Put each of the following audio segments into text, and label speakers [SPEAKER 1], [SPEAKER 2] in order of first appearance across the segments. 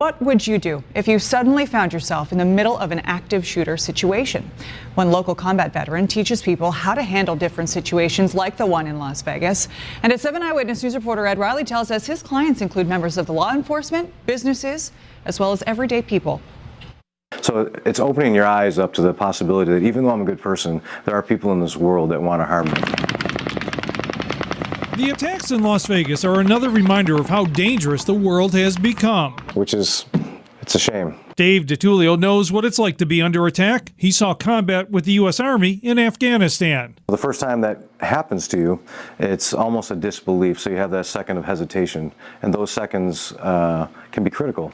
[SPEAKER 1] What would you do if you suddenly found yourself in the middle of an active shooter situation? One local combat veteran teaches people how to handle different situations like the one in Las Vegas. And at 7 Eyewitness News reporter Ed Reilly tells us his clients include members of the law enforcement, businesses, as well as everyday people.
[SPEAKER 2] So it's opening your eyes up to the possibility that even though I'm a good person, there are people in this world that want to harm me.
[SPEAKER 3] The attacks in Las Vegas are another reminder of how dangerous the world has become.
[SPEAKER 2] It's a shame.
[SPEAKER 3] Dave DiTullio knows what it's like to be under attack. He saw combat with the U.S. Army in Afghanistan.
[SPEAKER 2] The first time that happens to you, it's almost a disbelief, so you have that second of hesitation, and those seconds can be critical.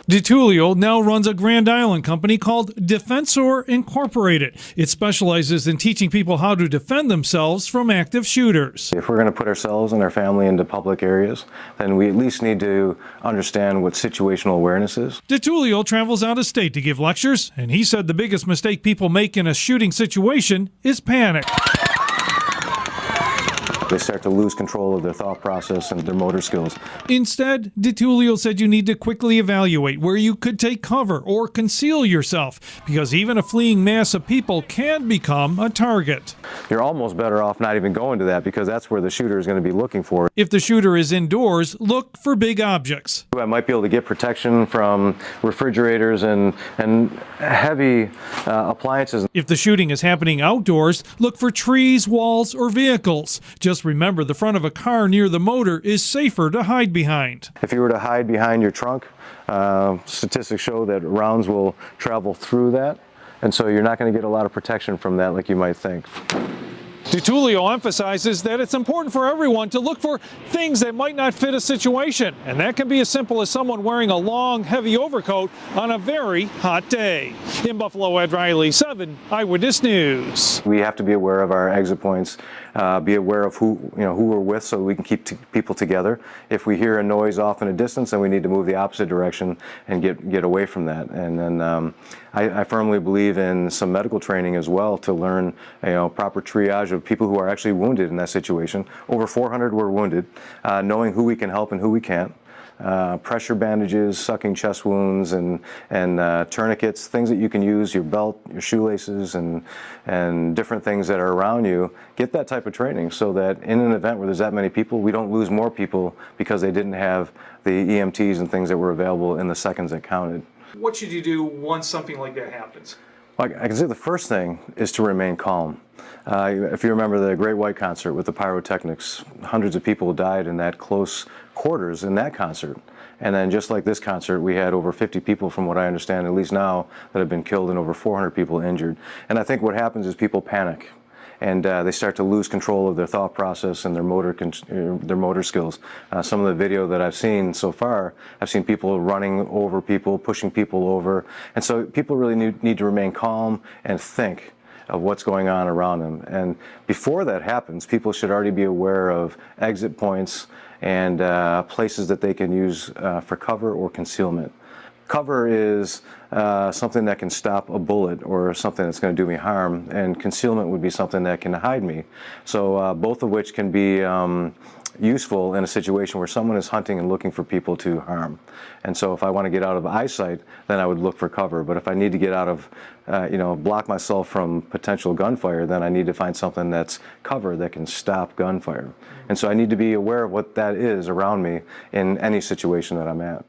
[SPEAKER 3] DiTullio now runs a Grand Island company called Defensor Incorporated. It specializes in teaching people how to defend themselves from active shooters.
[SPEAKER 2] If we're going to put ourselves and our family into public areas, then we at least need to understand what situational awareness is.
[SPEAKER 3] DiTullio travels out of state to give lectures, and he said the biggest mistake people make in a shooting situation is panic.
[SPEAKER 2] They start to lose control of their thought process and their motor skills.
[SPEAKER 3] Instead, DiTullio said you need to quickly evaluate where you could take cover or conceal yourself, because even a fleeing mass of people can become a target.
[SPEAKER 2] You're almost better off not even going to that, because that's where the shooter is going to be looking for.
[SPEAKER 3] If the shooter is indoors, look for big objects.
[SPEAKER 2] I might be able to get protection from refrigerators and heavy appliances.
[SPEAKER 3] If the shooting is happening outdoors, look for trees, walls, or vehicles. Just remember, the front of a car near the motor is safer to hide behind.
[SPEAKER 2] If you were to hide behind your trunk, statistics show that rounds will travel through that, and so you're not going to get a lot of protection from that like you might think.
[SPEAKER 3] DiTullio emphasizes that it's important for everyone to look for things that might not fit a situation, and that can be as simple as someone wearing a long, heavy overcoat on a very hot day. In Buffalo, Ed Reilly, 7 Eyewitness News.
[SPEAKER 2] We have to be aware of our exit points, be aware of who we're with, so we can keep people together. If we hear a noise off in a distance, then we need to move the opposite direction and get away from that. And then I firmly believe in some medical training as well to learn proper triage of people who are actually wounded in that situation. Over 400 were wounded, knowing who we can help and who we can't. Pressure bandages, sucking chest wounds, and tourniquets, things that you can use, your belt, your shoelaces, and different things that are around you. Get that type of training so that in an event where there's that many people, we don't lose more people because they didn't have the EMTs and things that were available in the seconds that counted.
[SPEAKER 3] What should you do once something like that happens?
[SPEAKER 2] I can say the first thing is to remain calm. If you remember the Great White Concert with the pyrotechnics, hundreds of people died in that close quarters in that concert. And then just like this concert, we had over 50 people, from what I understand, at least now, that have been killed and over 400 people injured. And I think what happens is people panic, and they start to lose control of their thought process and their motor skills. Some of the video that I've seen so far, I've seen people running over people, pushing people over. And so people really need to remain calm and think of what's going on around them. And before that happens, people should already be aware of exit points and places that they can use for cover or concealment. Cover is something that can stop a bullet or something that's going to do me harm, and concealment would be something that can hide me. So both of which can be useful in a situation where someone is hunting and looking for people to harm. And so if I want to get out of eyesight, then I would look for cover. But if I need to get out of, block myself from potential gunfire, then I need to find something that's cover that can stop gunfire. And so I need to be aware of what that is around me in any situation that I'm at.